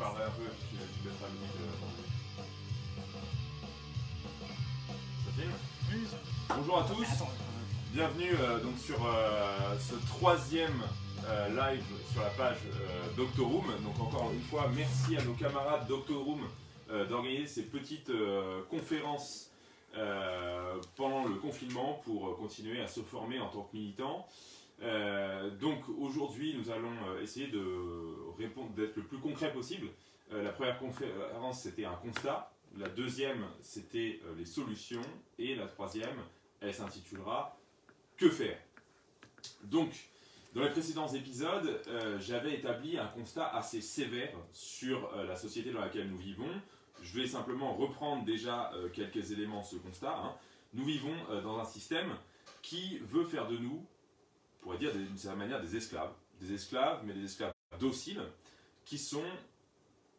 parlerai un peu, tu laisses la musique. Ça filme ? Oui. Bonjour à tous, bienvenue donc sur ce troisième live sur la page Doctorum. Donc encore une fois, merci à nos camarades Doctorum d'organiser ces petites conférences pendant le confinement pour continuer à se former en tant que militants. Donc aujourd'hui nous allons essayer de répondre, d'être le plus concret possible. La première conférence c'était un constat, la deuxième c'était les solutions et la troisième elle s'intitulera Que faire. Donc dans les précédents épisodes j'avais établi un constat assez sévère sur la société dans laquelle nous vivons. Je vais simplement reprendre déjà quelques éléments de ce constat. Hein. Nous vivons dans un système qui veut faire de nous, on pourrait dire d'une certaine manière, des esclaves, mais des esclaves dociles, qui sont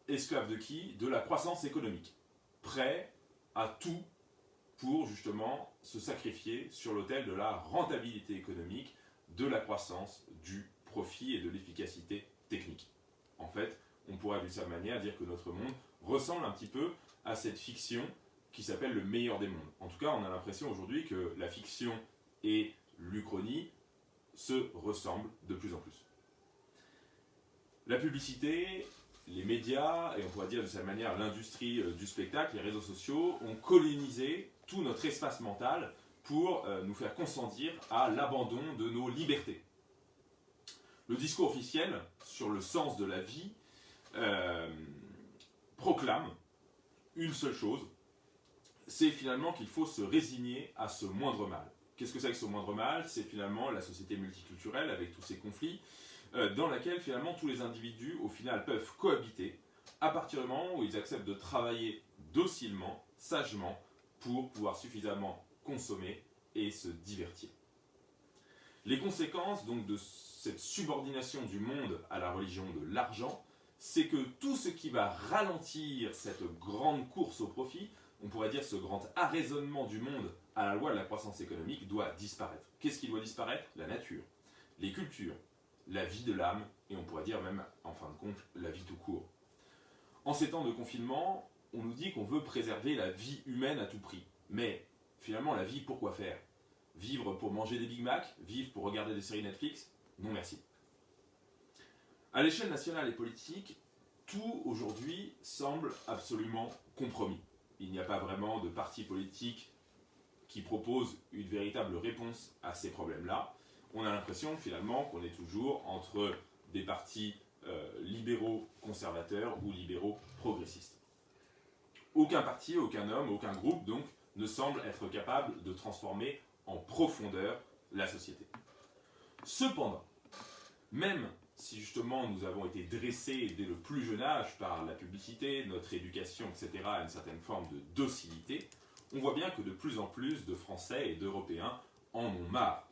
esclaves de qui? De la croissance économique, prêts à tout pour justement se sacrifier sur l'autel de la rentabilité économique, de la croissance, du profit et de l'efficacité technique. En fait, on pourrait d'une certaine manière dire que notre monde ressemble un petit peu à cette fiction qui s'appelle le meilleur des mondes. En tout cas, on a l'impression aujourd'hui que la fiction et l'Uchronie se ressemblent de plus en plus. La publicité, les médias, et on pourrait dire de cette manière l'industrie du spectacle, les réseaux sociaux, ont colonisé tout notre espace mental pour nous faire consentir à l'abandon de nos libertés. Le discours officiel sur le sens de la vie proclame une seule chose, c'est finalement qu'il faut se résigner à ce moindre mal. Qu'est-ce que c'est que ce moindre mal? C'est finalement la société multiculturelle avec tous ces conflits dans laquelle finalement tous les individus au final peuvent cohabiter à partir du moment où ils acceptent de travailler docilement, sagement pour pouvoir suffisamment consommer et se divertir. Les conséquences donc de cette subordination du monde à la religion de l'argent, c'est que tout ce qui va ralentir cette grande course au profit, on pourrait dire ce grand arraisonnement du monde à la loi de la croissance économique, doit disparaître. Qu'est-ce qui doit disparaître? La nature, les cultures, la vie de l'âme, et on pourrait dire même, en fin de compte, la vie tout court. En ces temps de confinement, on nous dit qu'on veut préserver la vie humaine à tout prix. Mais finalement, la vie, pourquoi faire? Vivre pour manger des Big Mac? Vivre pour regarder des séries Netflix? Non merci. À l'échelle nationale et politique, tout aujourd'hui semble absolument compromis. Il n'y a pas vraiment de parti politique qui propose une véritable réponse à ces problèmes-là. On a l'impression finalement qu'on est toujours entre des partis libéraux conservateurs ou libéraux progressistes. Aucun parti, aucun homme, aucun groupe donc ne semble être capable de transformer en profondeur la société. Cependant, même si justement nous avons été dressés dès le plus jeune âge par la publicité, notre éducation, etc., à une certaine forme de docilité, on voit bien que de plus en plus de Français et d'Européens en ont marre.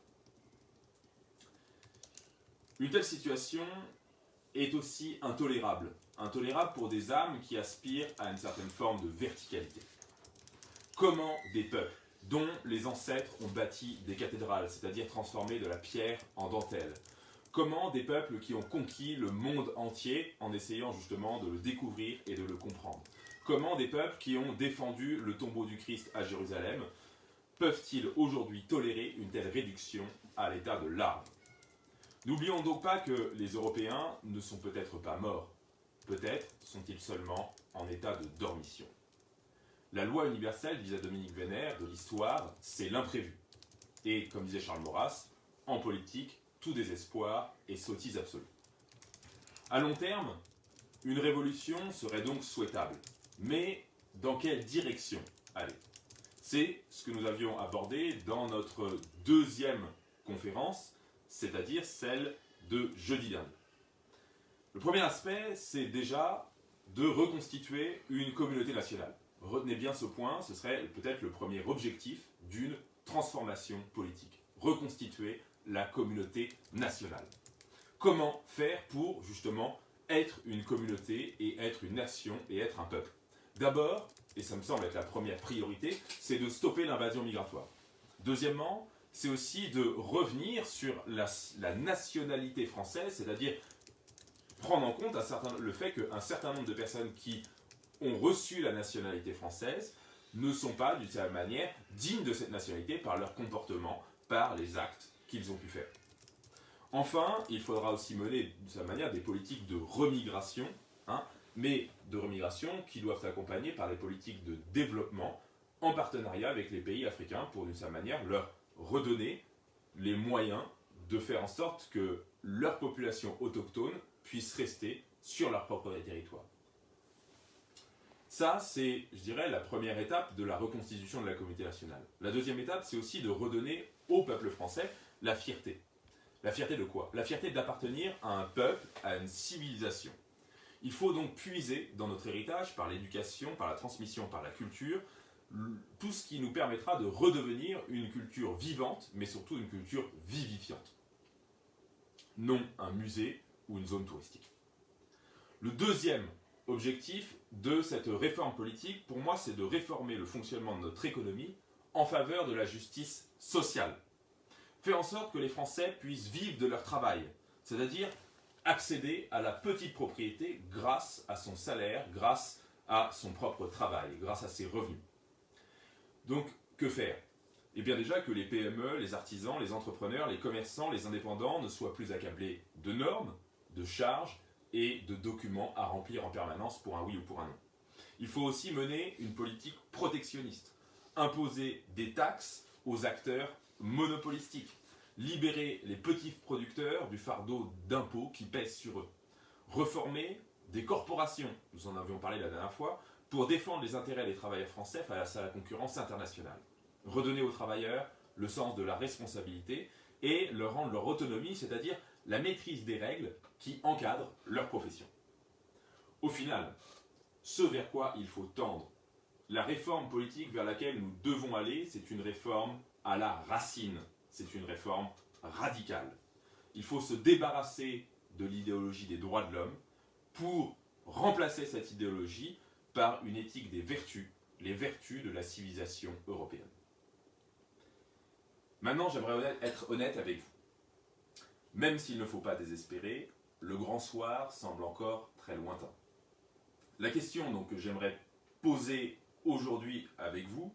Une telle situation est aussi intolérable. Intolérable pour des âmes qui aspirent à une certaine forme de verticalité. Comment des peuples dont les ancêtres ont bâti des cathédrales, c'est-à-dire transformé de la pierre en dentelle, comment des peuples qui ont conquis le monde entier en essayant justement de le découvrir et de le comprendre, comment des peuples qui ont défendu le tombeau du Christ à Jérusalem peuvent-ils aujourd'hui tolérer une telle réduction à l'état de larve? N'oublions donc pas que les Européens ne sont peut-être pas morts, peut-être sont-ils seulement en état de dormition. La loi universelle, disait Dominique Vénère, de l'histoire, c'est l'imprévu. Et comme disait Charles Maurras, en politique, tout désespoir est sottise absolue. À long terme, une révolution serait donc souhaitable. Mais dans quelle direction aller? C'est ce que nous avions abordé dans notre deuxième conférence, c'est-à-dire celle de jeudi dernier. Le premier aspect, c'est déjà de reconstituer une communauté nationale. Retenez bien ce point, ce serait peut-être le premier objectif d'une transformation politique. Reconstituer la communauté nationale. Comment faire pour justement être une communauté et être une nation et être un peuple? D'abord, et ça me semble être la première priorité, c'est de stopper l'invasion migratoire. Deuxièmement, c'est aussi de revenir sur la nationalité française, c'est-à-dire prendre en compte le fait qu'un certain nombre de personnes qui ont reçu la nationalité française ne sont pas, d'une certaine manière, dignes de cette nationalité par leur comportement, par les actes qu'ils ont pu faire. Enfin, il faudra aussi mener, d'une certaine manière, des politiques de remigration, mais de remigration qui doivent s'accompagner par des politiques de développement en partenariat avec les pays africains pour, d'une certaine manière, leur redonner les moyens de faire en sorte que leur population autochtone puisse rester sur leur propre territoire. Ça, c'est, je dirais, la première étape de la reconstitution de la communauté nationale. La deuxième étape, c'est aussi de redonner au peuple français la fierté. La fierté de quoi? La fierté d'appartenir à un peuple, à une civilisation. Il faut donc puiser dans notre héritage, par l'éducation, par la transmission, par la culture, tout ce qui nous permettra de redevenir une culture vivante, mais surtout une culture vivifiante. Non un musée ou une zone touristique. Le deuxième objectif de cette réforme politique, pour moi, c'est de réformer le fonctionnement de notre économie en faveur de la justice sociale. Faire en sorte que les Français puissent vivre de leur travail, c'est-à-dire accéder à la petite propriété grâce à son salaire, grâce à son propre travail, grâce à ses revenus. Donc, que faire? Eh bien déjà que les PME, les artisans, les entrepreneurs, les commerçants, les indépendants ne soient plus accablés de normes, de charges et de documents à remplir en permanence pour un oui ou pour un non. Il faut aussi mener une politique protectionniste, imposer des taxes aux acteurs monopolistiques, libérer les petits producteurs du fardeau d'impôts qui pèsent sur eux, reformer des corporations, nous en avions parlé la dernière fois, pour défendre les intérêts des travailleurs français face à la concurrence internationale, redonner aux travailleurs le sens de la responsabilité et leur rendre leur autonomie, c'est-à-dire la maîtrise des règles qui encadrent leur profession. Au final, ce vers quoi il faut tendre, la réforme politique vers laquelle nous devons aller, c'est une réforme à la racine, c'est une réforme radicale. Il faut se débarrasser de l'idéologie des droits de l'homme pour remplacer cette idéologie par une éthique des vertus, les vertus de la civilisation européenne. Maintenant, j'aimerais être honnête avec vous. Même s'il ne faut pas désespérer, le grand soir semble encore très lointain. La question donc, que j'aimerais poser aujourd'hui avec vous,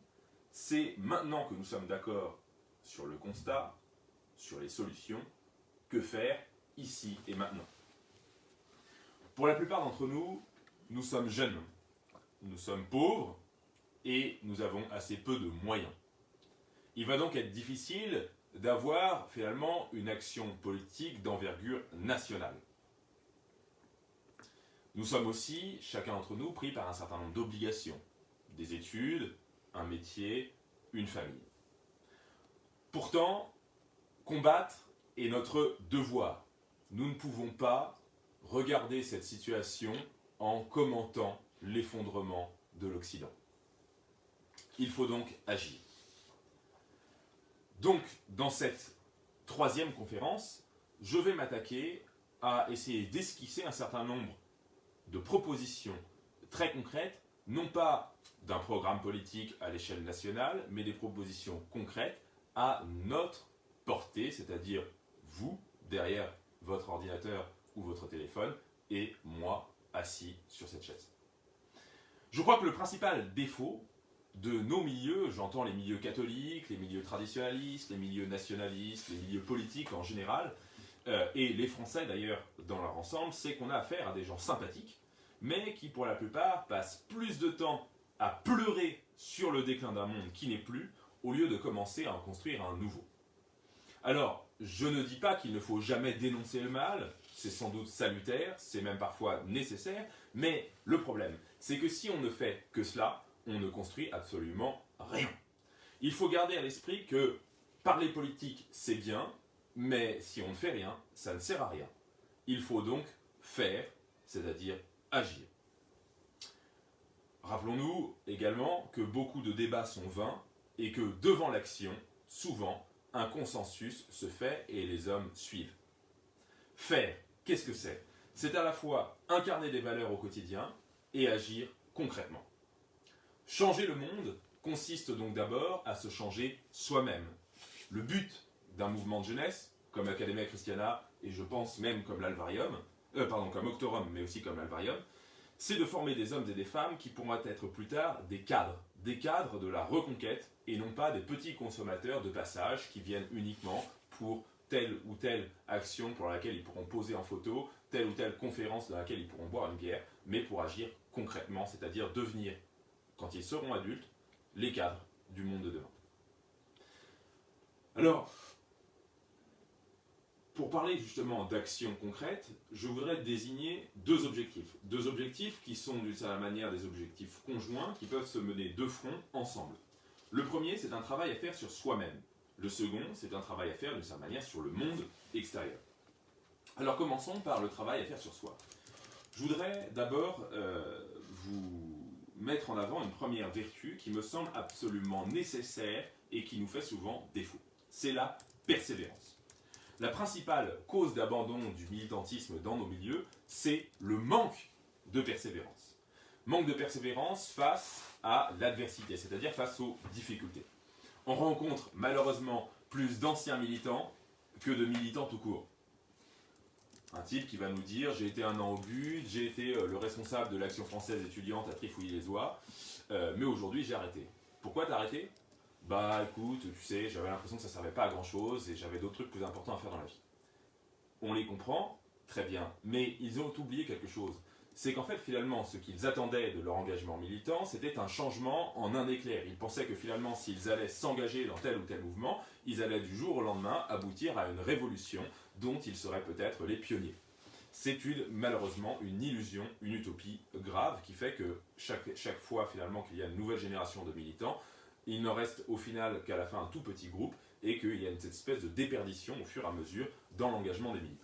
c'est maintenant que nous sommes d'accord sur le constat, sur les solutions, que faire ici et maintenant? Pour la plupart d'entre nous, nous sommes jeunes, nous sommes pauvres et nous avons assez peu de moyens. Il va donc être difficile d'avoir finalement une action politique d'envergure nationale. Nous sommes aussi, chacun d'entre nous, pris par un certain nombre d'obligations, des études, un métier, une famille. Pourtant, combattre est notre devoir. Nous ne pouvons pas regarder cette situation en commentant l'effondrement de l'Occident. Il faut donc agir. Donc, dans cette troisième conférence, je vais m'attaquer à essayer d'esquisser un certain nombre de propositions très concrètes, non pas d'un programme politique à l'échelle nationale, mais des propositions concrètes à notre portée, c'est-à-dire vous, derrière votre ordinateur ou votre téléphone, et moi, assis sur cette chaise. Je crois que le principal défaut de nos milieux, j'entends les milieux catholiques, les milieux traditionnalistes, les milieux nationalistes, les milieux politiques en général, et les Français d'ailleurs dans leur ensemble, c'est qu'on a affaire à des gens sympathiques, mais qui pour la plupart passent plus de temps à pleurer sur le déclin d'un monde qui n'est plus, au lieu de commencer à en construire un nouveau. Alors, je ne dis pas qu'il ne faut jamais dénoncer le mal, c'est sans doute salutaire, c'est même parfois nécessaire, mais le problème, c'est que si on ne fait que cela, on ne construit absolument rien. Il faut garder à l'esprit que parler politique, c'est bien, mais si on ne fait rien, ça ne sert à rien. Il faut donc faire, c'est-à-dire agir. Rappelons-nous également que beaucoup de débats sont vains et que devant l'action, souvent, un consensus se fait et les hommes suivent. Faire, qu'est-ce que c'est? C'est à la fois incarner des valeurs au quotidien et agir concrètement. Changer le monde consiste donc d'abord à se changer soi-même. Le but d'un mouvement de jeunesse, comme l'Academia Christiana, et je pense même comme l'Alvarium, comme Octorum, mais aussi comme Alvarium, c'est de former des hommes et des femmes qui pourront être plus tard des cadres de la reconquête, et non pas des petits consommateurs de passage qui viennent uniquement pour telle ou telle action pour laquelle ils pourront poser en photo, telle ou telle conférence dans laquelle ils pourront boire une bière, mais pour agir concrètement, c'est-à-dire devenir, quand ils seront adultes, les cadres du monde de demain. Alors, pour parler justement d'actions concrètes, je voudrais désigner deux objectifs qui sont d'une certaine manière des objectifs conjoints qui peuvent se mener de front ensemble. Le premier, c'est un travail à faire sur soi-même. Le second, c'est un travail à faire d'une certaine manière sur le monde extérieur. Alors commençons par le travail à faire sur soi. Je voudrais d'abord vous mettre en avant une première vertu qui me semble absolument nécessaire et qui nous fait souvent défaut. C'est la persévérance. La principale cause d'abandon du militantisme dans nos milieux, c'est le manque de persévérance. Manque de persévérance face à l'adversité, c'est-à-dire face aux difficultés. On rencontre malheureusement plus d'anciens militants que de militants tout court. Un type qui va nous dire « j'ai été un an au but, j'ai été le responsable de l'action française étudiante à Trifouiller-les-Oies, mais aujourd'hui j'ai arrêté. » Pourquoi t'as arrêté ? Bah écoute, tu sais, j'avais l'impression que ça servait pas à grand chose et j'avais d'autres trucs plus importants à faire dans la vie. On les comprend, très bien, mais ils ont oublié quelque chose. C'est qu'en fait, finalement, ce qu'ils attendaient de leur engagement militant, c'était un changement en un éclair. Ils pensaient que finalement, s'ils allaient s'engager dans tel ou tel mouvement, ils allaient du jour au lendemain aboutir à une révolution dont ils seraient peut-être les pionniers. C'est malheureusement une illusion, une utopie grave qui fait que chaque fois finalement qu'il y a une nouvelle génération de militants, il ne reste au final qu'à la fin un tout petit groupe et qu'il y a cette espèce de déperdition au fur et à mesure dans l'engagement des militants.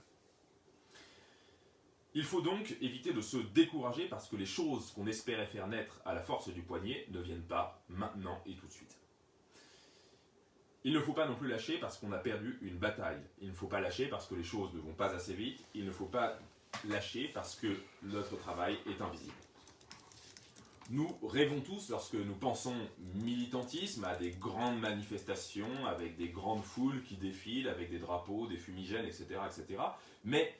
Il faut donc éviter de se décourager parce que les choses qu'on espérait faire naître à la force du poignet ne viennent pas maintenant et tout de suite. Il ne faut pas non plus lâcher parce qu'on a perdu une bataille. Il ne faut pas lâcher parce que les choses ne vont pas assez vite. Il ne faut pas lâcher parce que notre travail est invisible. Nous rêvons tous, lorsque nous pensons militantisme, à des grandes manifestations, avec des grandes foules qui défilent, avec des drapeaux, des fumigènes, etc. etc. Mais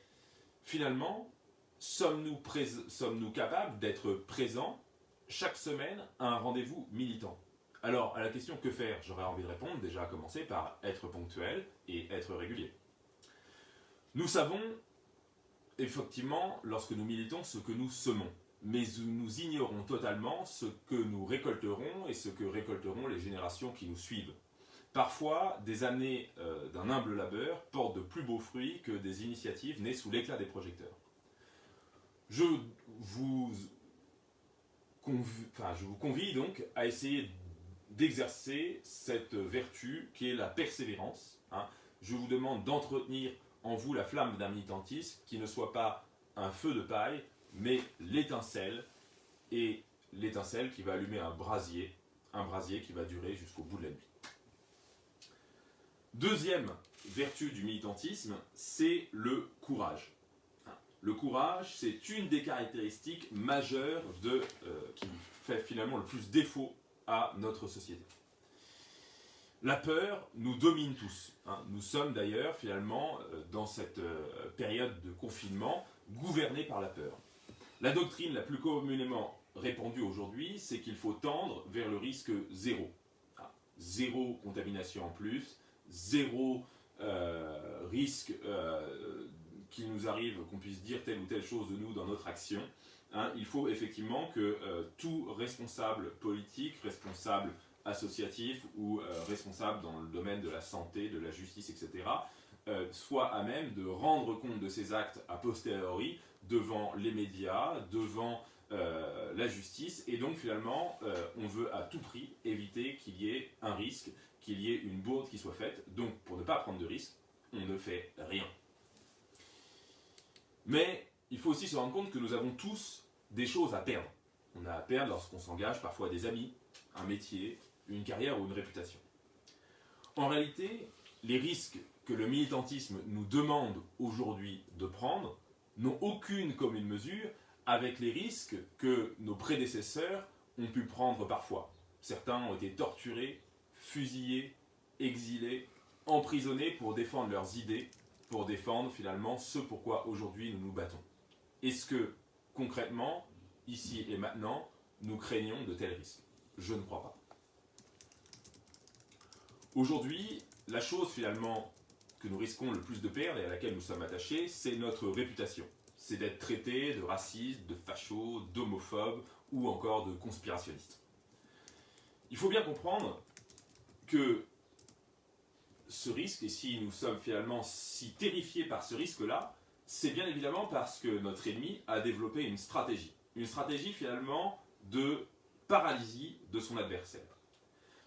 finalement, sommes-nous capables d'être présents chaque semaine à un rendez-vous militant ? Alors, à la question que faire, j'aurais envie de répondre, déjà à commencer par être ponctuel et être régulier. Nous savons, effectivement, lorsque nous militons, ce que nous semons. Mais nous ignorons totalement ce que nous récolterons et ce que récolteront les générations qui nous suivent. Parfois, des années d'un humble labeur portent de plus beaux fruits que des initiatives nées sous l'éclat des projecteurs. Je vous convie donc à essayer d'exercer cette vertu qui est la persévérance. Je vous demande d'entretenir en vous la flamme d'un militantisme qui ne soit pas un feu de paille, mais l'étincelle, et l'étincelle qui va allumer un brasier qui va durer jusqu'au bout de la nuit. Deuxième vertu du militantisme, c'est le courage. Le courage, c'est une des caractéristiques majeures qui fait finalement le plus défaut à notre société. La peur nous domine tous. Nous sommes d'ailleurs finalement dans cette période de confinement gouvernés par la peur. La doctrine la plus communément répandue aujourd'hui, c'est qu'il faut tendre vers le risque zéro. Zéro contamination en plus, zéro risque qu'il nous arrive, qu'on puisse dire telle ou telle chose de nous dans notre action. Il faut effectivement que tout responsable politique, responsable associatif ou responsable dans le domaine de la santé, de la justice, etc., soit à même de rendre compte de ses actes a posteriori devant les médias, devant la justice, et donc finalement on veut à tout prix éviter qu'il y ait un risque, qu'il y ait une bourde qui soit faite. Donc pour ne pas prendre de risque, on ne fait rien. Mais il faut aussi se rendre compte que nous avons tous des choses à perdre. On a à perdre lorsqu'on s'engage parfois des amis, un métier, une carrière ou une réputation. En réalité, les risques que le militantisme nous demande aujourd'hui de prendre n'ont aucune commune mesure avec les risques que nos prédécesseurs ont pu prendre parfois. Certains ont été torturés, fusillés, exilés, emprisonnés pour défendre leurs idées, pour défendre finalement ce pourquoi aujourd'hui nous nous battons. Est-ce que, concrètement, ici et maintenant, nous craignons de tels risques? Je ne crois pas. Aujourd'hui, la chose finalement que nous risquons le plus de perdre et à laquelle nous sommes attachés, c'est notre réputation. C'est d'être traité de raciste, de facho, d'homophobe ou encore de conspirationniste. Il faut bien comprendre que ce risque, et si nous sommes finalement si terrifiés par ce risque-là, c'est bien évidemment parce que notre ennemi a développé une stratégie. Une stratégie finalement de paralysie de son adversaire.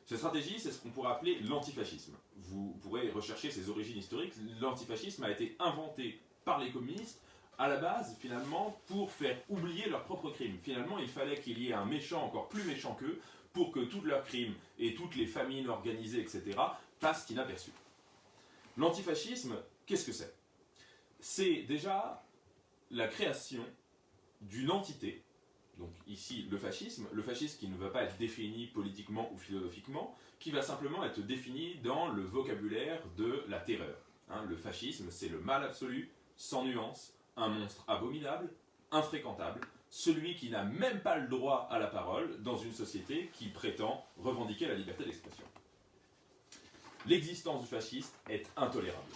Cette stratégie, c'est ce qu'on pourrait appeler l'antifascisme. Vous pourrez rechercher ses origines historiques. L'antifascisme a été inventé par les communistes à la base, finalement, pour faire oublier leurs propres crimes. Finalement, il fallait qu'il y ait un méchant encore plus méchant qu'eux pour que tous leurs crimes et toutes les famines organisées, etc., passent inaperçus. L'antifascisme, qu'est-ce que c'est? C'est déjà la création d'une entité, donc ici le fascisme qui ne va pas être défini politiquement ou philosophiquement, qui va simplement être défini dans le vocabulaire de la terreur. Le fascisme, c'est le mal absolu, sans nuance, un monstre abominable, infréquentable, celui qui n'a même pas le droit à la parole dans une société qui prétend revendiquer la liberté d'expression. L'existence du fascisme est intolérable.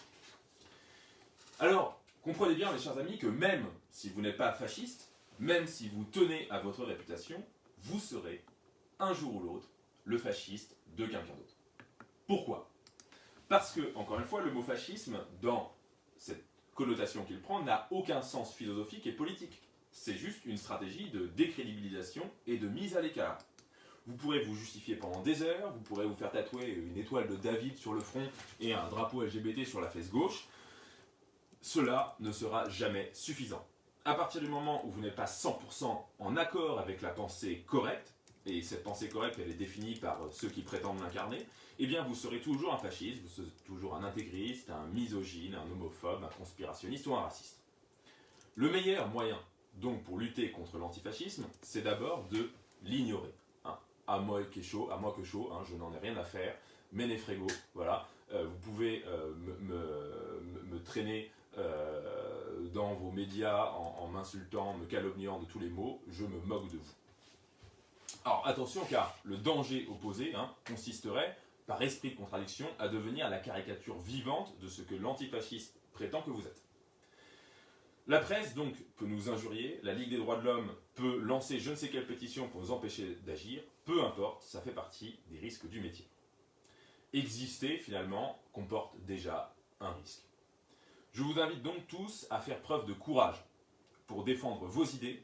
Alors, comprenez bien, mes chers amis, que même si vous n'êtes pas fasciste, même si vous tenez à votre réputation, vous serez, un jour ou l'autre, le fasciste de quelqu'un d'autre. Pourquoi? Parce que, encore une fois, le mot fascisme, dans cette connotation qu'il prend, n'a aucun sens philosophique et politique. C'est juste une stratégie de décrédibilisation et de mise à l'écart. Vous pourrez vous justifier pendant des heures, vous pourrez vous faire tatouer une étoile de David sur le front et un drapeau LGBT sur la fesse gauche. Cela ne sera jamais suffisant. À partir du moment où vous n'êtes pas 100% en accord avec la pensée correcte, et cette pensée correcte elle est définie par ceux qui prétendent l'incarner, eh bien vous serez toujours un fasciste, vous serez toujours un intégriste, un misogyne, un homophobe, un conspirationniste ou un raciste. Le meilleur moyen donc pour lutter contre l'antifascisme, c'est d'abord de l'ignorer. À moi que chaud, je n'en ai rien à faire, mene frego, voilà. Vous pouvez me traîner dans vos médias en m'insultant, me calomniant de tous les mots, je me moque de vous. Alors attention, car le danger opposé consisterait, par esprit de contradiction, à devenir la caricature vivante de ce que l'antifasciste prétend que vous êtes. La presse, donc, peut nous injurier, la Ligue des droits de l'homme peut lancer je ne sais quelle pétition pour nous empêcher d'agir, peu importe, ça fait partie des risques du métier. Exister, finalement, comporte déjà un risque. Je vous invite donc tous à faire preuve de courage pour défendre vos idées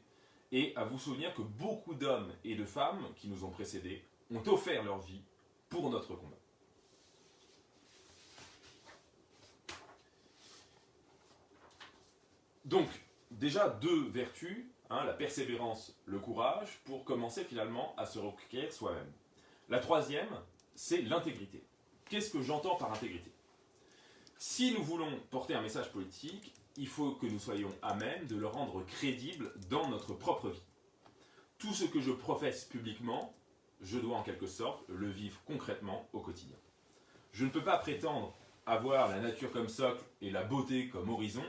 et à vous souvenir que beaucoup d'hommes et de femmes qui nous ont précédés ont offert leur vie pour notre combat. Donc, déjà deux vertus, la persévérance, le courage, pour commencer finalement à se reconquérir soi-même. La troisième, c'est l'intégrité. Qu'est-ce que j'entends par intégrité? Si nous voulons porter un message politique, il faut que nous soyons à même de le rendre crédible dans notre propre vie. Tout ce que je professe publiquement, je dois en quelque sorte le vivre concrètement au quotidien. Je ne peux pas prétendre avoir la nature comme socle et la beauté comme horizon,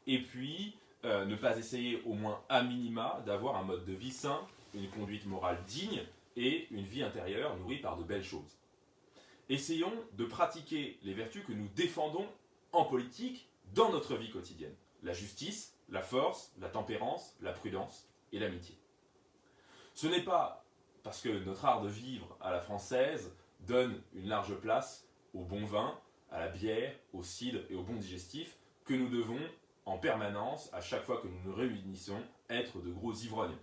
et puis ne pas essayer au moins à minima d'avoir un mode de vie sain, une conduite morale digne et une vie intérieure nourrie par de belles choses. Essayons de pratiquer les vertus que nous défendons en politique dans notre vie quotidienne. La justice, la force, la tempérance, la prudence et l'amitié. Ce n'est pas parce que notre art de vivre à la française donne une large place au bon vin, à la bière, au cidre et au bon digestif que nous devons en permanence, à chaque fois que nous nous réunissons, être de gros ivrognes.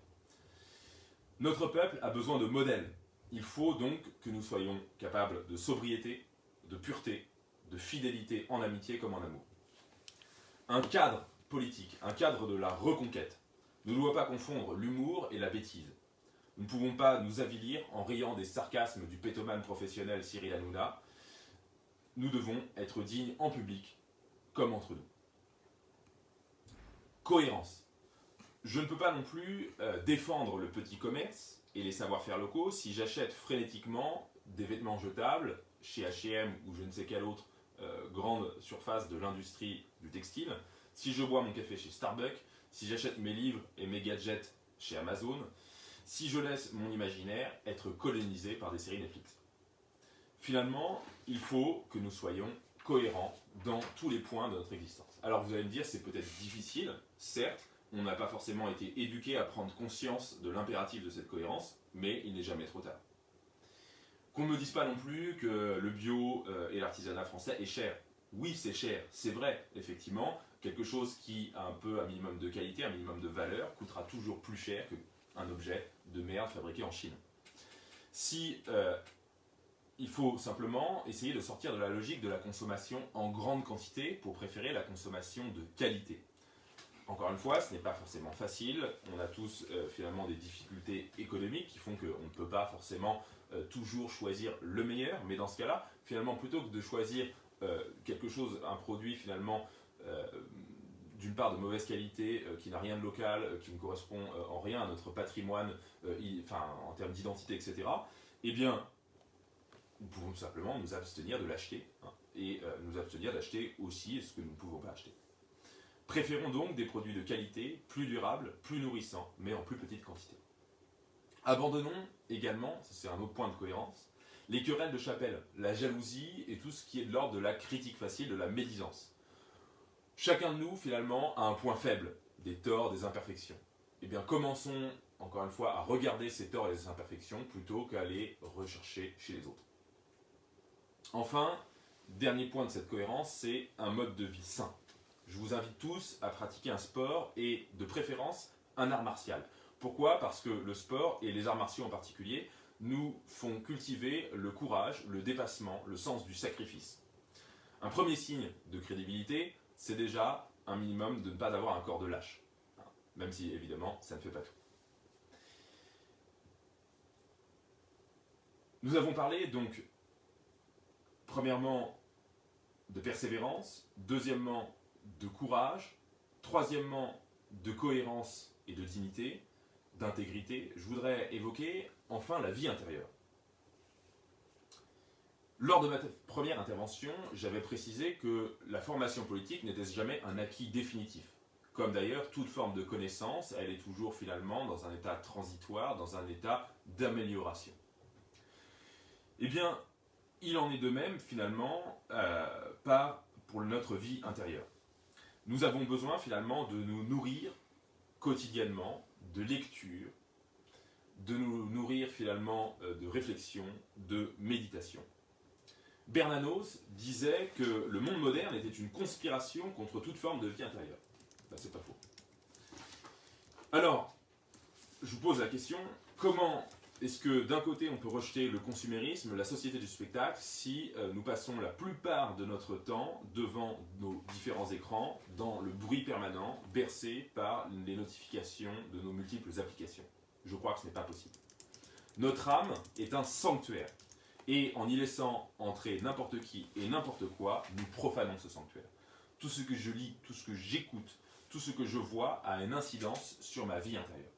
Notre peuple a besoin de modèles. Il faut donc que nous soyons capables de sobriété, de pureté, de fidélité en amitié comme en amour. Un cadre politique, un cadre de la reconquête, ne doit pas confondre l'humour et la bêtise. Nous ne pouvons pas nous avilir en riant des sarcasmes du pétomane professionnel Cyril Hanouna. Nous devons être dignes en public comme entre nous. Cohérence. Je ne peux pas non plus défendre le petit commerce et les savoir-faire locaux si j'achète frénétiquement des vêtements jetables chez H&M ou je ne sais quelle autre grande surface de l'industrie du textile, si je bois mon café chez Starbucks, si j'achète mes livres et mes gadgets chez Amazon, si je laisse mon imaginaire être colonisé par des séries Netflix. Finalement, il faut que nous soyons cohérents dans tous les points de notre existence. Alors vous allez me dire, c'est peut-être difficile, certes, on n'a pas forcément été éduqué à prendre conscience de l'impératif de cette cohérence, mais il n'est jamais trop tard. Qu'on ne me dise pas non plus que le bio et l'artisanat français est cher. Oui, c'est cher, c'est vrai, effectivement. Quelque chose qui a un peu un minimum de qualité, un minimum de valeur, coûtera toujours plus cher qu'un objet de merde fabriqué en Chine. Si il faut simplement essayer de sortir de la logique de la consommation en grande quantité pour préférer la consommation de qualité. Encore une fois, ce n'est pas forcément facile. On a tous finalement des difficultés économiques qui font qu'on ne peut pas forcément toujours choisir le meilleur. Mais dans ce cas-là, finalement, plutôt que de choisir quelque chose, un produit finalement d'une part de mauvaise qualité, qui n'a rien de local, qui ne correspond en rien à notre patrimoine, en termes d'identité, etc., eh bien, nous pouvons tout simplement nous abstenir de l'acheter, et nous abstenir d'acheter aussi ce que nous ne pouvons pas acheter. Préférons donc des produits de qualité, plus durables, plus nourrissants, mais en plus petite quantité. Abandonnons également, c'est un autre point de cohérence, les querelles de chapelle, la jalousie et tout ce qui est de l'ordre de la critique facile, de la médisance. Chacun de nous, finalement, a un point faible, des torts, des imperfections. Eh bien, commençons, encore une fois, à regarder ces torts et ces imperfections plutôt qu'à les rechercher chez les autres. Enfin, dernier point de cette cohérence, c'est un mode de vie sain. Je vous invite tous à pratiquer un sport et, de préférence, un art martial. Pourquoi ? Parce que le sport, et les arts martiaux en particulier, nous font cultiver le courage, le dépassement, le sens du sacrifice. Un premier signe de crédibilité, c'est déjà un minimum de ne pas avoir un corps de lâche. Même si, évidemment, ça ne fait pas tout. Nous avons parlé, donc, premièrement, de persévérance, deuxièmement, de courage, troisièmement, de cohérence et de dignité, d'intégrité. Je voudrais évoquer, enfin, la vie intérieure. Lors de ma première intervention, j'avais précisé que la formation politique n'était jamais un acquis définitif. Comme d'ailleurs, toute forme de connaissance, elle est toujours finalement dans un état transitoire, dans un état d'amélioration. Eh bien, il en est de même finalement pour notre vie intérieure. Nous avons besoin finalement de nous nourrir quotidiennement de lecture, de nous nourrir finalement de réflexion, de méditation. Bernanos disait que le monde moderne était une conspiration contre toute forme de vie intérieure. Ben, c'est pas faux. Alors, je vous pose la question, comment est-ce que d'un côté on peut rejeter le consumérisme, la société du spectacle, si nous passons la plupart de notre temps devant nos différents écrans, dans le bruit permanent, bercé par les notifications de nos multiples applications? Je crois que ce n'est pas possible. Notre âme est un sanctuaire. Et en y laissant entrer n'importe qui et n'importe quoi, nous profanons ce sanctuaire. Tout ce que je lis, tout ce que j'écoute, tout ce que je vois a une incidence sur ma vie intérieure.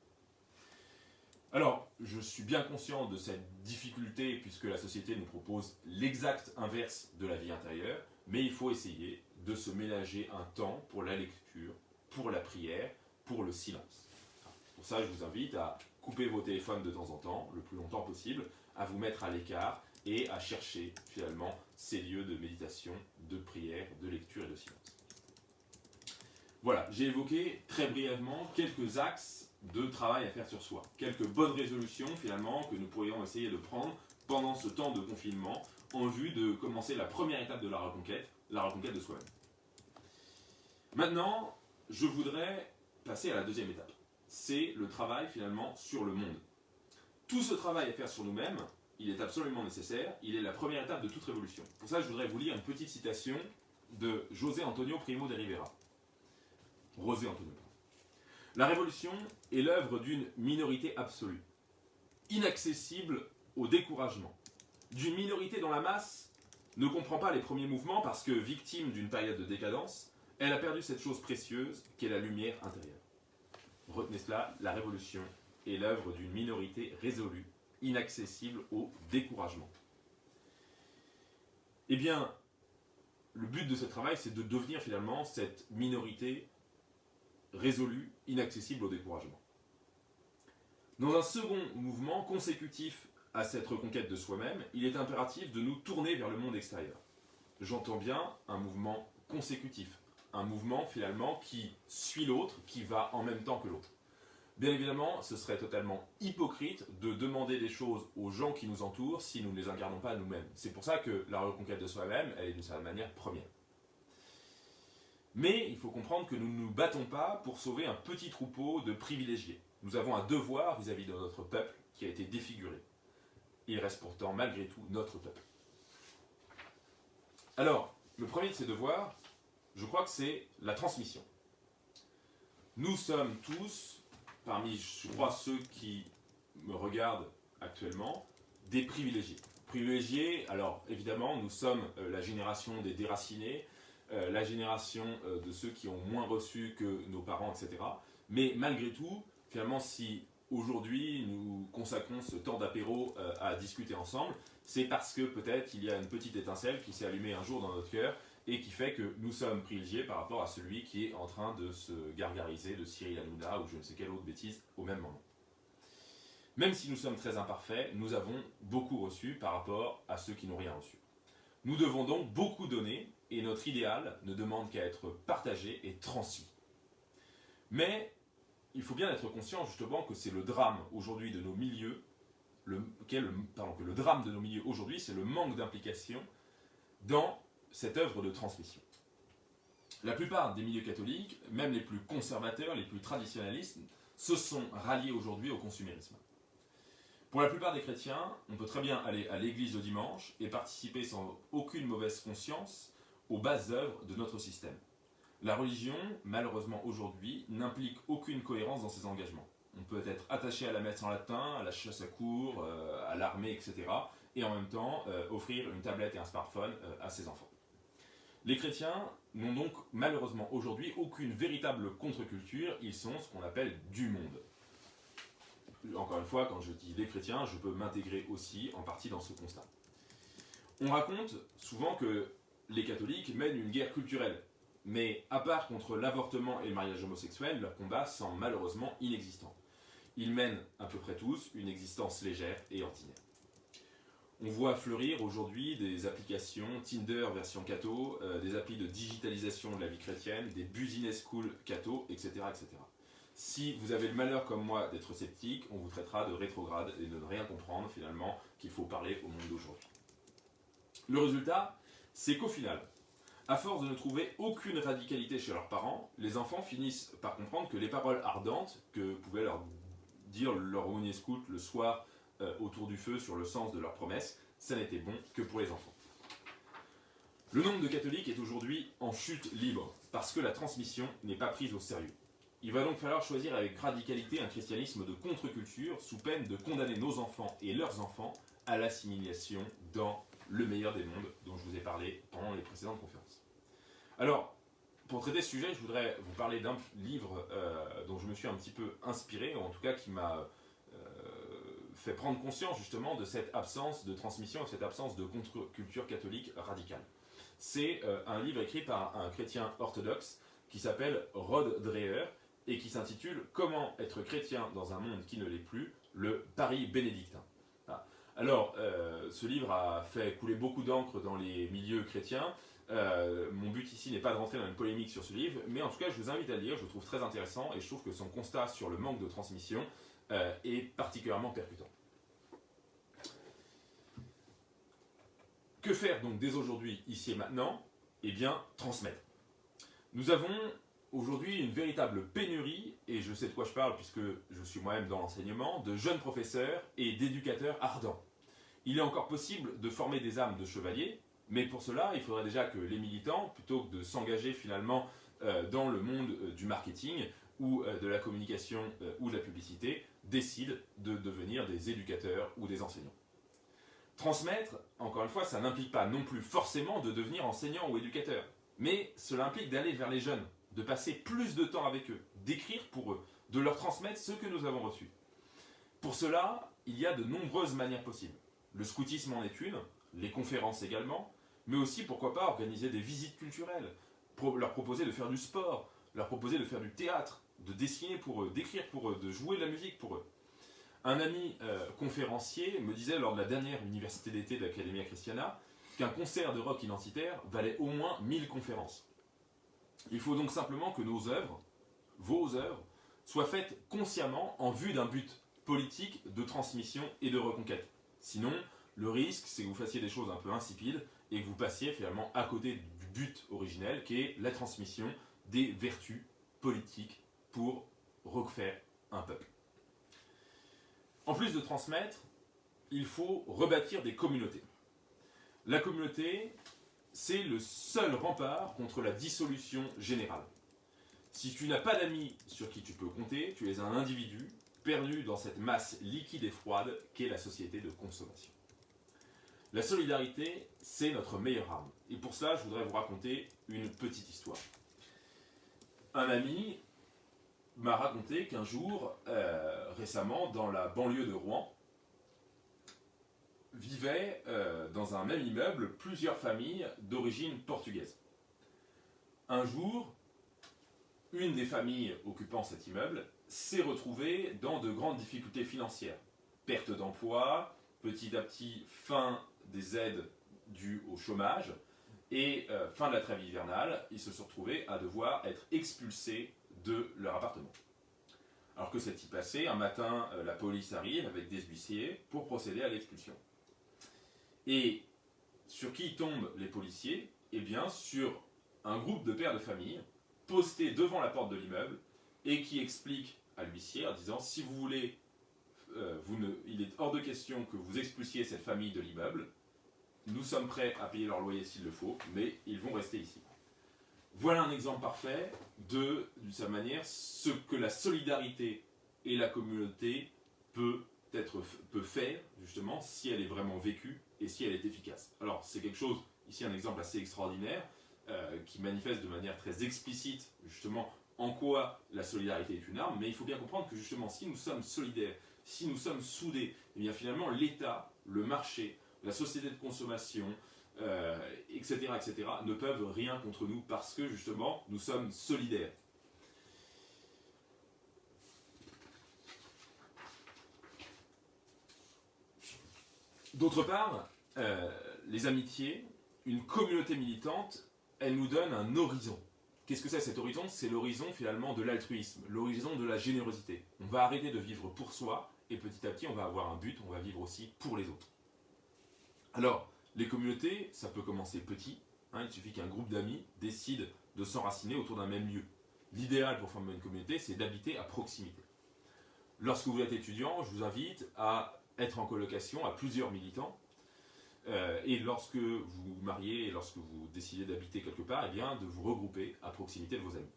Alors, je suis bien conscient de cette difficulté puisque la société nous propose l'exact inverse de la vie intérieure, mais il faut essayer de se ménager un temps pour la lecture, pour la prière, pour le silence. Pour ça, je vous invite à couper vos téléphones de temps en temps, le plus longtemps possible, à vous mettre à l'écart et à chercher finalement ces lieux de méditation, de prière, de lecture et de silence. Voilà, j'ai évoqué très brièvement quelques axes de travail à faire sur soi, quelques bonnes résolutions finalement que nous pourrions essayer de prendre pendant ce temps de confinement en vue de commencer la première étape de la reconquête de soi-même. Maintenant, je voudrais passer à la deuxième étape. C'est le travail finalement sur le monde. Tout ce travail à faire sur nous-mêmes, il est absolument nécessaire, il est la première étape de toute révolution. Pour ça, je voudrais vous lire une petite citation de José Antonio Primo de Rivera. José Antonio. La révolution est l'œuvre d'une minorité absolue, inaccessible au découragement, d'une minorité dont la masse ne comprend pas les premiers mouvements parce que, victime d'une période de décadence, elle a perdu cette chose précieuse qu'est la lumière intérieure. Retenez cela, la révolution est l'œuvre d'une minorité résolue, inaccessible au découragement. Eh bien, le but de ce travail, c'est de devenir finalement cette minorité résolu, inaccessible au découragement. Dans un second mouvement consécutif à cette reconquête de soi-même, il est impératif de nous tourner vers le monde extérieur. J'entends bien un mouvement consécutif, un mouvement finalement qui suit l'autre, qui va en même temps que l'autre. Bien évidemment, ce serait totalement hypocrite de demander des choses aux gens qui nous entourent si nous ne les incarnons pas nous-mêmes. C'est pour ça que la reconquête de soi-même, elle est d'une certaine manière première. Mais il faut comprendre que nous ne nous battons pas pour sauver un petit troupeau de privilégiés. Nous avons un devoir vis-à-vis de notre peuple qui a été défiguré. Il reste pourtant malgré tout notre peuple. Alors, le premier de ces devoirs, je crois que c'est la transmission. Nous sommes tous, parmi, je crois, ceux qui me regardent actuellement, des privilégiés. Privilégiés, alors évidemment, nous sommes la génération des déracinés, la génération de ceux qui ont moins reçu que nos parents, etc. Mais malgré tout, finalement, si aujourd'hui nous consacrons ce temps d'apéro à discuter ensemble, c'est parce que peut-être il y a une petite étincelle qui s'est allumée un jour dans notre cœur et qui fait que nous sommes privilégiés par rapport à celui qui est en train de se gargariser de Cyril Hanouna ou je ne sais quelle autre bêtise au même moment. Même si nous sommes très imparfaits, nous avons beaucoup reçu par rapport à ceux qui n'ont rien reçu. Nous devons donc beaucoup donner et notre idéal ne demande qu'à être partagé et transmis. Mais il faut bien être conscient justement que c'est le drame aujourd'hui de nos milieux, que le drame de nos milieux aujourd'hui, c'est le manque d'implication dans cette œuvre de transmission. La plupart des milieux catholiques, même les plus conservateurs, les plus traditionnalistes, se sont ralliés aujourd'hui au consumérisme. Pour la plupart des chrétiens, on peut très bien aller à l'église le dimanche et participer sans aucune mauvaise conscience aux bases œuvres de notre système. La religion, malheureusement aujourd'hui, n'implique aucune cohérence dans ses engagements. On peut être attaché à la messe en latin, à la chasse à courre, à l'armée, etc. et en même temps offrir une tablette et un smartphone à ses enfants. Les chrétiens n'ont donc malheureusement aujourd'hui aucune véritable contre-culture, ils sont ce qu'on appelle du monde. Encore une fois, quand je dis les chrétiens, je peux m'intégrer aussi en partie dans ce constat. On raconte souvent que les catholiques mènent une guerre culturelle, mais à part contre l'avortement et le mariage homosexuel, leur combat semble malheureusement inexistant. Ils mènent à peu près tous une existence légère et ordinaire. On voit fleurir aujourd'hui des applications Tinder version catho, des applis de digitalisation de la vie chrétienne, des business school catho, etc., etc. Si vous avez le malheur comme moi d'être sceptique, on vous traitera de rétrograde et de ne rien comprendre finalement qu'il faut parler au monde d'aujourd'hui. Le résultat, c'est qu'au final, à force de ne trouver aucune radicalité chez leurs parents, les enfants finissent par comprendre que les paroles ardentes que pouvait leur dire leur aumônier scout le soir autour du feu sur le sens de leurs promesses, ça n'était bon que pour les enfants. Le nombre de catholiques est aujourd'hui en chute libre parce que la transmission n'est pas prise au sérieux. Il va donc falloir choisir avec radicalité un christianisme de contre-culture sous peine de condamner nos enfants et leurs enfants à l'assimilation dans le meilleur des mondes dont je vous ai parlé pendant les précédentes conférences. Alors, pour traiter ce sujet, je voudrais vous parler d'un livre dont je me suis un petit peu inspiré, ou en tout cas qui m'a fait prendre conscience justement de cette absence de transmission et cette absence de contre-culture catholique radicale. C'est un livre écrit par un chrétien orthodoxe qui s'appelle Rod Dreher et qui s'intitule « Comment être chrétien dans un monde qui ne l'est plus, le Paris bénédictin ». Alors, ce livre a fait couler beaucoup d'encre dans les milieux chrétiens. Mon but ici n'est pas de rentrer dans une polémique sur ce livre, mais en tout cas, je vous invite à le lire, je le trouve très intéressant et je trouve que son constat sur le manque de transmission est particulièrement percutant. Que faire donc dès aujourd'hui, ici et maintenant ? Eh bien, transmettre. Nous avons aujourd'hui une véritable pénurie, et je sais de quoi je parle puisque je suis moi-même dans l'enseignement, de jeunes professeurs et d'éducateurs ardents. Il est encore possible de former des âmes de chevaliers, mais pour cela, il faudrait déjà que les militants, plutôt que de s'engager finalement dans le monde du marketing ou de la communication ou de la publicité, décident de devenir des éducateurs ou des enseignants. Transmettre, encore une fois, ça n'implique pas non plus forcément de devenir enseignant ou éducateur, mais cela implique d'aller vers les jeunes, de passer plus de temps avec eux, d'écrire pour eux, de leur transmettre ce que nous avons reçu. Pour cela, il y a de nombreuses manières possibles. Le scoutisme en est une, les conférences également, mais aussi, pourquoi pas, organiser des visites culturelles, leur proposer de faire du sport, leur proposer de faire du théâtre, de dessiner pour eux, d'écrire pour eux, de jouer de la musique pour eux. Un ami conférencier me disait lors de la dernière université d'été de l'Academia Christiana qu'un concert de rock identitaire valait au moins 1000 conférences. Il faut donc simplement que nos œuvres, vos œuvres, soient faites consciemment en vue d'un but politique de transmission et de reconquête. Sinon, le risque, c'est que vous fassiez des choses un peu insipides et que vous passiez finalement à côté du but originel qui est la transmission des vertus politiques pour refaire un peuple. En plus de transmettre, il faut rebâtir des communautés. La communauté, c'est le seul rempart contre la dissolution générale. Si tu n'as pas d'amis sur qui tu peux compter, tu es un individu perdu dans cette masse liquide et froide qu'est la société de consommation. La solidarité, c'est notre meilleure arme. Et pour cela, je voudrais vous raconter une petite histoire. Un ami m'a raconté qu'un jour, récemment, dans la banlieue de Rouen, vivaient dans un même immeuble plusieurs familles d'origine portugaise. Un jour, une des familles occupant cet immeuble s'est retrouvée dans de grandes difficultés financières. Perte d'emploi, petit à petit fin des aides dues au chômage, et fin de la trêve hivernale, ils se sont retrouvés à devoir être expulsés de leur appartement. Alors que s'est-il passé? Un matin, la police arrive avec des huissiers pour procéder à l'expulsion. Et sur qui tombent les policiers? Eh bien, sur un groupe de pères de famille postés devant la porte de l'immeuble et qui expliquent à l'huissier en disant si vous voulez, il est hors de question que vous expulsiez cette famille de l'immeuble. Nous sommes prêts à payer leur loyer s'il le faut, mais ils vont rester ici. Voilà un exemple parfait de, d'une certaine manière, ce que la solidarité et la communauté peut faire, justement, si elle est vraiment vécue et si elle est efficace. Alors, c'est quelque chose, ici un exemple assez extraordinaire, qui manifeste de manière très explicite, justement, en quoi la solidarité est une arme, mais il faut bien comprendre que, justement, si nous sommes solidaires, si nous sommes soudés, eh bien, finalement, l'État, le marché, la société de consommation, etc., etc., ne peuvent rien contre nous parce que, justement, nous sommes solidaires. D'autre part, les amitiés, une communauté militante, elle nous donne un horizon. Qu'est-ce que c'est cet horizon? C'est l'horizon finalement de l'altruisme, l'horizon de la générosité. On va arrêter de vivre pour soi et petit à petit on va avoir un but, on va vivre aussi pour les autres. Alors, les communautés, ça peut commencer petit, hein, il suffit qu'un groupe d'amis décide de s'enraciner autour d'un même lieu. L'idéal pour former une communauté, c'est d'habiter à proximité. Lorsque vous êtes étudiant, je vous invite à être en colocation à plusieurs militants. Et lorsque vous vous mariez et lorsque vous décidez d'habiter quelque part, eh bien, de vous regrouper à proximité de vos amis.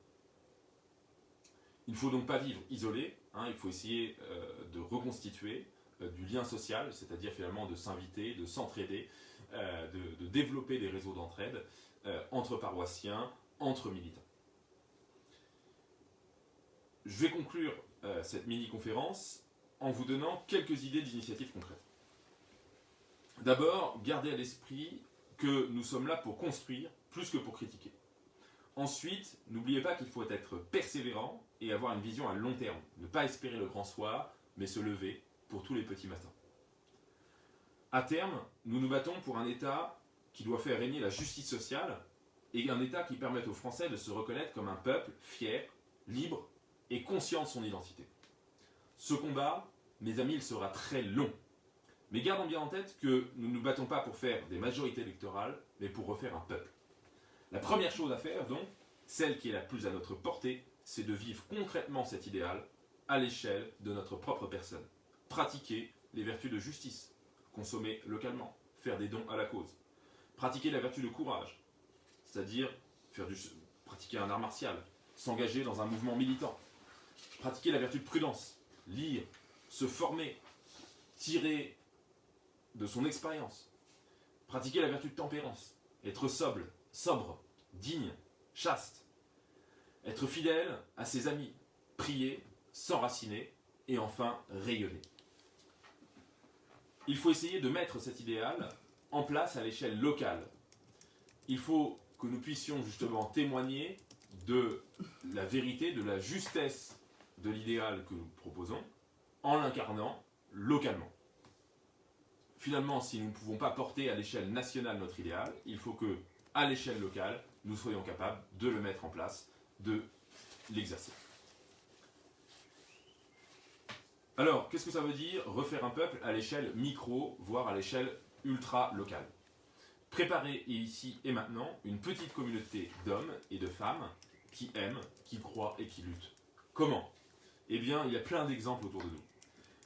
Il ne faut donc pas vivre isolé, hein, il faut essayer de reconstituer du lien social, c'est-à-dire finalement de s'inviter, de s'entraider, de développer des réseaux d'entraide entre paroissiens, entre militants. Je vais conclure cette mini-conférence en vous donnant quelques idées d'initiatives concrètes. D'abord, gardez à l'esprit que nous sommes là pour construire plus que pour critiquer. Ensuite, n'oubliez pas qu'il faut être persévérant et avoir une vision à long terme. Ne pas espérer le grand soir, mais se lever pour tous les petits matins. À terme, nous nous battons pour un État qui doit faire régner la justice sociale et un État qui permette aux Français de se reconnaître comme un peuple fier, libre et conscient de son identité. Ce combat, mes amis, il sera très long. Mais gardons bien en tête que nous ne nous battons pas pour faire des majorités électorales, mais pour refaire un peuple. La première chose à faire, donc, celle qui est la plus à notre portée, c'est de vivre concrètement cet idéal à l'échelle de notre propre personne. Pratiquer les vertus de justice, consommer localement, faire des dons à la cause. Pratiquer la vertu de courage, c'est-à-dire pratiquer un art martial, s'engager dans un mouvement militant. Pratiquer la vertu de prudence, lire, se former, tirer de son expérience. Pratiquer la vertu de tempérance, être sobre, digne, chaste. Être fidèle à ses amis, prier, s'enraciner et enfin rayonner. Il faut essayer de mettre cet idéal en place à l'échelle locale. Il faut que nous puissions justement témoigner de la vérité, de la justesse de l'idéal que nous proposons, en l'incarnant localement. Finalement, si nous ne pouvons pas porter à l'échelle nationale notre idéal, il faut que, à l'échelle locale, nous soyons capables de le mettre en place, de l'exercer. Alors, qu'est-ce que ça veut dire refaire un peuple à l'échelle micro, voire à l'échelle ultra-locale? Préparer ici et maintenant une petite communauté d'hommes et de femmes qui aiment, qui croient et qui luttent. Comment? Eh bien, il y a plein d'exemples autour de nous.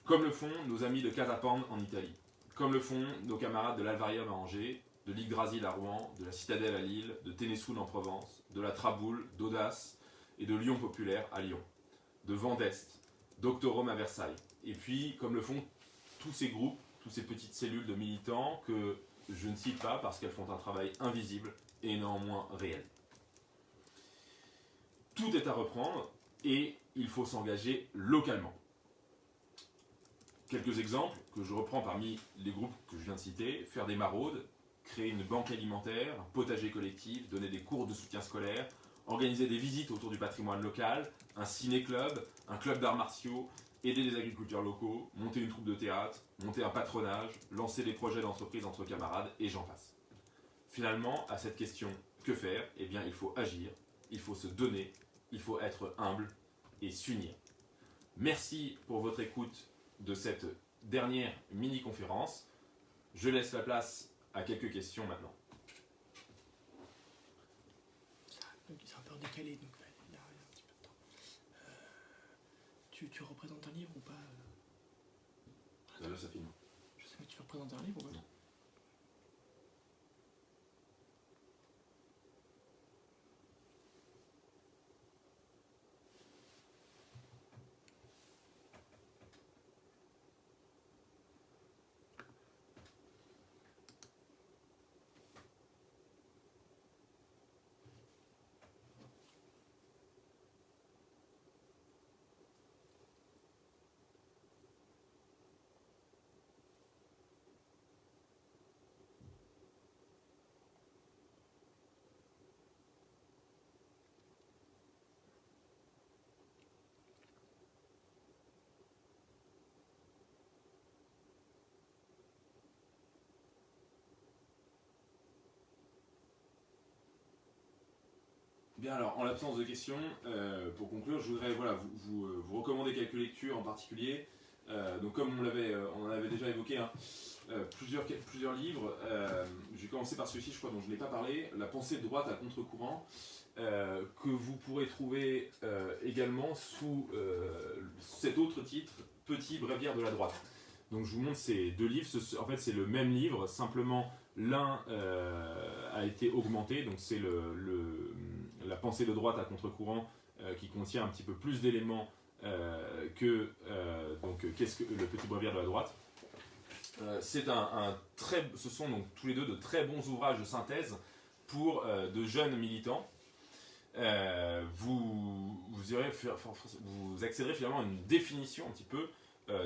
Comme le font nos amis de Catapan en Italie, comme le font nos camarades de l'Alvarium à Angers, de l'Yggdrasil à Rouen, de la Citadelle à Lille, de Ténessoul en Provence, de la Traboule, d'Audace et de Lyon Populaire à Lyon, de Vendeste, d'Octorum à Versailles. Et puis, comme le font tous ces groupes, toutes ces petites cellules de militants que je ne cite pas parce qu'elles font un travail invisible et néanmoins réel. Tout est à reprendre et il faut s'engager localement. Quelques exemples que je reprends parmi les groupes que je viens de citer: faire des maraudes, créer une banque alimentaire, un potager collectif, donner des cours de soutien scolaire, organiser des visites autour du patrimoine local, un ciné-club, un club d'arts martiaux, aider les agriculteurs locaux, monter une troupe de théâtre, monter un patronage, lancer des projets d'entreprise entre camarades, et j'en passe. Finalement, à cette question « que faire ?», eh bien, il faut agir, il faut se donner, il faut être humble et s'unir. Merci pour votre écoute de cette dernière mini-conférence. Je laisse la place à quelques questions maintenant. Donc c'est un peu décalé, donc il y a un petit peu de temps. Tu représentes un livre ou pas? Là, ça filme. Je sais, mais tu représentes un livre ou pas? Non. Bien, alors, en l'absence de questions, pour conclure, je voudrais vous recommander quelques lectures en particulier. Donc, comme on en avait déjà évoqué, hein, plusieurs livres. Je vais commencer par celui-ci, je crois, dont je n'ai pas parlé, La pensée de droite à contre-courant, que vous pourrez trouver également sous cet autre titre, Petit bréviaire de la droite. Donc, je vous montre ces deux livres. En fait, c'est le même livre, simplement l'un a été augmenté. Donc, c'est la pensée de droite à contre-courant qui contient un petit peu plus d'éléments qu'est-ce que le petit bréviaire de la droite. Ce sont donc tous les deux de très bons ouvrages de synthèse pour de jeunes militants. Vous accéderez finalement à une définition un petit peu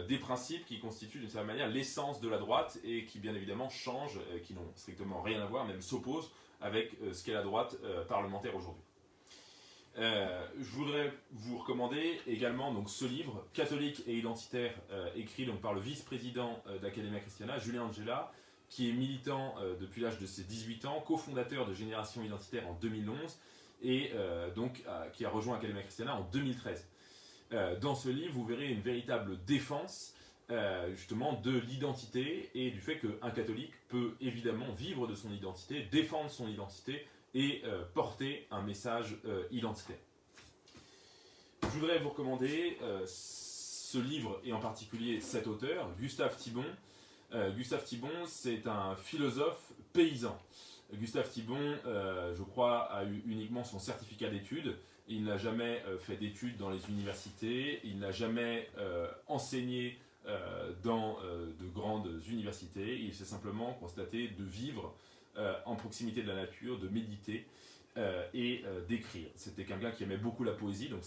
des principes qui constituent d'une certaine manière l'essence de la droite et qui bien évidemment changent, qui n'ont strictement rien à voir, même s'opposent avec ce qu'est la droite parlementaire aujourd'hui. Je voudrais vous recommander également donc, ce livre, Catholique et identitaire, écrit donc, par le vice-président d'Academia Christiana, Julien Angela, qui est militant depuis l'âge de ses 18 ans, cofondateur de Génération Identitaire en 2011, et qui a rejoint Academia Christiana en 2013. Dans ce livre, vous verrez une véritable défense justement de l'identité et du fait qu'un catholique peut évidemment vivre de son identité, défendre son identité, et porter un message identitaire. Je voudrais vous recommander ce livre et en particulier cet auteur, Gustave Thibon. Gustave Thibon, c'est un philosophe paysan. Gustave Thibon, je crois, a eu uniquement son certificat d'études. Il n'a jamais fait d'études dans les universités, il n'a jamais enseigné dans de grandes universités. Il s'est simplement constaté de vivre en proximité de la nature, de méditer et d'écrire. C'était quelqu'un qui aimait beaucoup la poésie, donc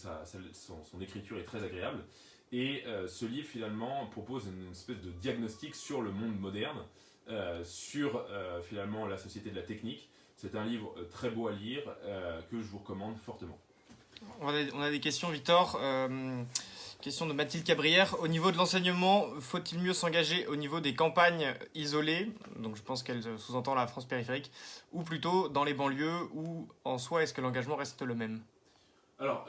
son écriture est très agréable. Et ce livre, finalement, propose une espèce de diagnostic sur le monde moderne, sur, finalement, la société de la technique. C'est un livre très beau à lire que je vous recommande fortement. On a des questions, Victor. Question de Mathilde Cabrière. Au niveau de l'enseignement, faut-il mieux s'engager au niveau des campagnes isolées, donc je pense qu'elle sous-entend la France périphérique, ou plutôt dans les banlieues, ou en soi, est-ce que l'engagement reste le même? Alors,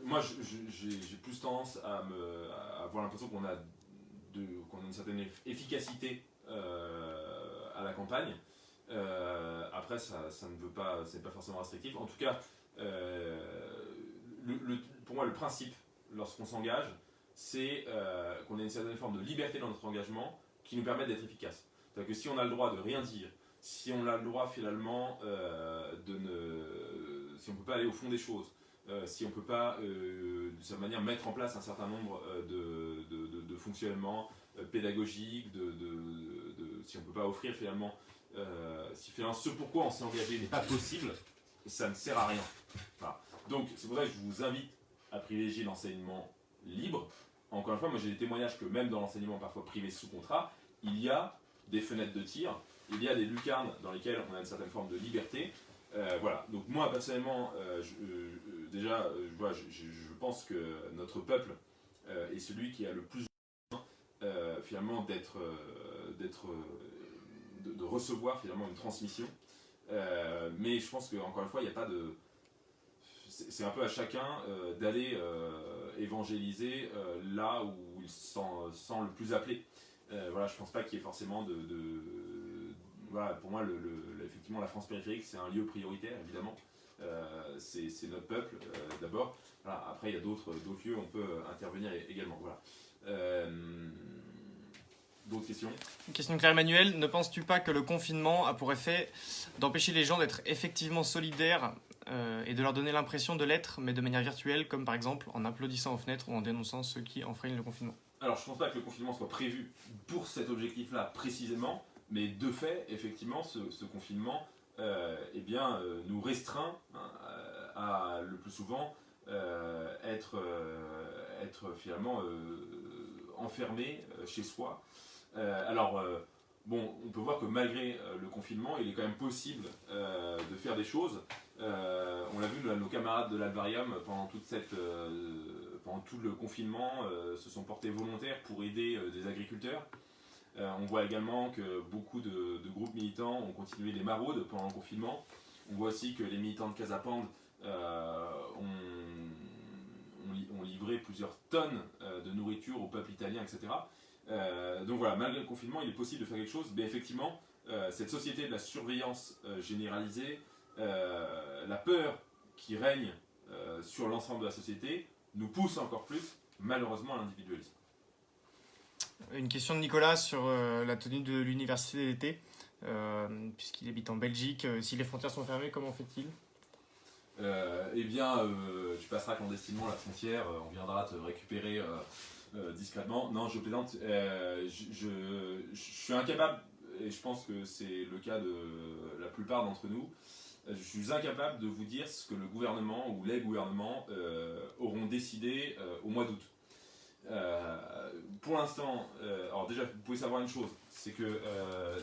moi, j'ai plus tendance à avoir l'impression qu'on a une certaine efficacité à la campagne. Après, ça ne veut pas, c'est pas forcément restrictif. En tout cas, pour moi, le principe, lorsqu'on s'engage, c'est qu'on ait une certaine forme de liberté dans notre engagement qui nous permet d'être efficace. C'est-à-dire que si on a le droit de rien dire, si on a le droit finalement si on ne peut pas aller au fond des choses, si on ne peut pas de cette manière mettre en place un certain nombre de fonctionnements pédagogiques, si on ne peut pas offrir finalement, si finalement ce pourquoi on s'est engagé n'est pas possible, ça ne sert à rien. Voilà. Donc c'est pour ça que je vous invite à privilégier l'enseignement libre. Encore une fois, moi j'ai des témoignages que même dans l'enseignement parfois privé sous contrat, il y a des fenêtres de tir, il y a des lucarnes dans lesquelles on a une certaine forme de liberté. Voilà, donc moi personnellement, je pense que notre peuple est celui qui a le plus finalement de recevoir finalement une transmission. Mais je pense qu'encore une fois, il n'y a pas de... C'est un peu à chacun d'aller évangéliser là où il se sent le plus appelé. Voilà, je ne pense pas qu'il y ait forcément voilà, pour moi, effectivement, la France périphérique, c'est un lieu prioritaire, évidemment. C'est notre peuple, d'abord. Voilà, après, il y a d'autres lieux où on peut intervenir également. Voilà. D'autres questions? Une question de Claire-Emmanuel. Ne penses-tu pas que le confinement a pour effet d'empêcher les gens d'être effectivement solidaires et de leur donner l'impression de l'être, mais de manière virtuelle, comme par exemple en applaudissant aux fenêtres ou en dénonçant ceux qui enfreignent le confinement? Alors, je ne pense pas que le confinement soit prévu pour cet objectif-là précisément, mais de fait, effectivement, ce confinement nous restreint à le plus souvent être finalement enfermé chez soi. On peut voir que malgré le confinement, il est quand même possible de faire des choses. On l'a vu, nos camarades de l'Alvarium, pendant tout le confinement, se sont portés volontaires pour aider des agriculteurs. On voit également que beaucoup de groupes militants ont continué des maraudes pendant le confinement. On voit aussi que les militants de Casapande ont livré plusieurs tonnes de nourriture au peuple italien, etc. Donc voilà, malgré le confinement, il est possible de faire quelque chose. Mais effectivement, cette société de la surveillance généralisée, la peur qui règne sur l'ensemble de la société, nous pousse encore plus, malheureusement, à l'individualisme. Une question de Nicolas sur la tenue de l'université d'été, puisqu'il habite en Belgique. Si les frontières sont fermées, comment fait-il? Tu passeras clandestinement la frontière, on viendra te récupérer discrètement. Non, je plaisante. Je suis incapable, et je pense que c'est le cas de la plupart d'entre nous, je suis incapable de vous dire ce que le gouvernement ou les gouvernements auront décidé au mois d'août. Pour l'instant, alors déjà, vous pouvez savoir une chose, c'est que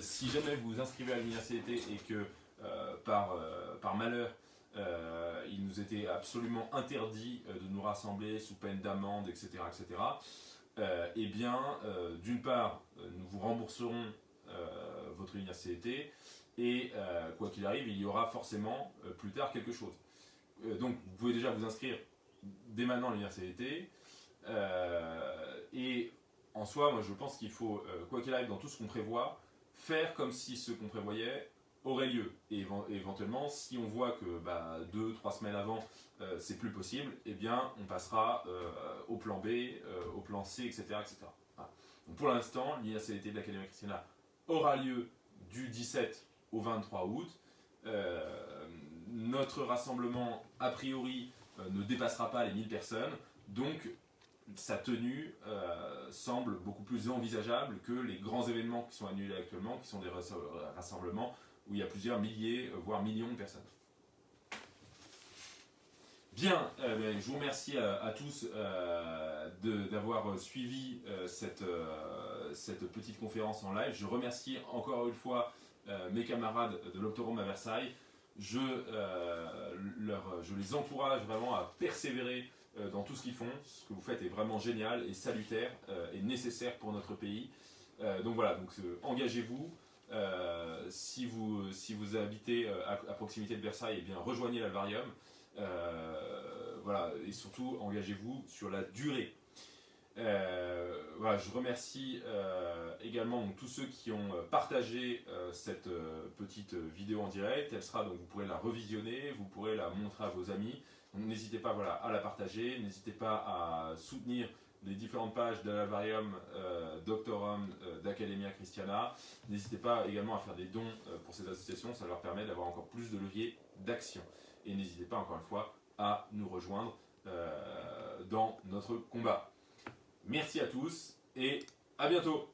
si jamais vous vous inscrivez à l'université et que par malheur, il nous était absolument interdit de nous rassembler sous peine d'amende, etc., d'une part, nous vous rembourserons votre université et quoi qu'il arrive, il y aura forcément plus tard quelque chose. Donc, vous pouvez déjà vous inscrire dès maintenant à l'université. Et en soi, moi je pense qu'il faut, quoi qu'il arrive dans tout ce qu'on prévoit, faire comme si ce qu'on prévoyait aurait lieu. Et éventuellement, si on voit que 2-3 semaines avant, c'est plus possible, eh bien on passera au plan B, au plan C, etc. Voilà. Donc pour l'instant, l'université de l'Académie Christiana aura lieu du 17 au 23 août. Notre rassemblement, a priori, ne dépassera pas les 1000 personnes. Donc, sa tenue semble beaucoup plus envisageable que les grands événements qui sont annulés actuellement, qui sont des rassemblements où il y a plusieurs milliers, voire millions de personnes. Bien, je vous remercie à tous d'avoir suivi cette petite conférence en live. Je remercie encore une fois mes camarades de l'Octorum à Versailles. Je les encourage vraiment à persévérer dans tout ce qu'ils font. Ce que vous faites est vraiment génial et salutaire et nécessaire pour notre pays. Donc voilà, engagez-vous. Si vous habitez à proximité de Versailles, eh bien rejoignez l'Alvarium. Voilà, et surtout engagez-vous sur la durée. Voilà, je remercie également tous ceux qui ont partagé cette petite vidéo en direct. Elle sera, donc vous pourrez la revisionner, vous pourrez la montrer à vos amis. Donc n'hésitez pas à la partager, n'hésitez pas à soutenir les différentes pages de l'Alvarium, d'Octorum, d'Academia Christiana. N'hésitez pas également à faire des dons pour ces associations, ça leur permet d'avoir encore plus de leviers d'action. Et n'hésitez pas encore une fois à nous rejoindre dans notre combat. Merci à tous et à bientôt.